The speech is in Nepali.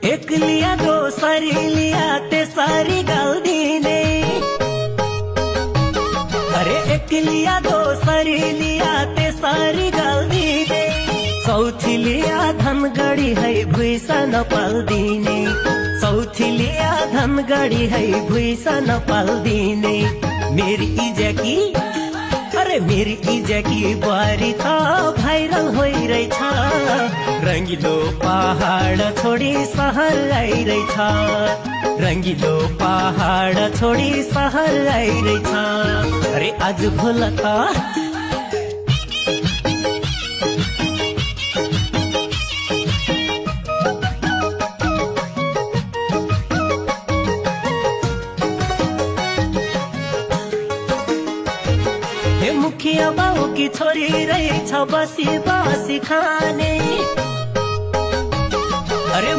एक लिया दोसरी लिया तेसरी गाल दिने। अरे एक लिया दोसरी लिया तेसरी गाल दिने। चौथी लिया धनगढी है भुइँसा नपाल दिने। चौथी लिया धनगढी है भुइँसा नपाल दिने। मेरी इज्जकी अरे मेरी इज्जकी बुहारी त भाइरल होइरहेछ। रंगिलो पहाड छोडी सहर आइरहेछ। रंगिलो पहाड छोडी सहर आइरहेछ। अरे आज भोल त मुखिया बाउ की छोरी रहेछ बसी बसी खाने। अरे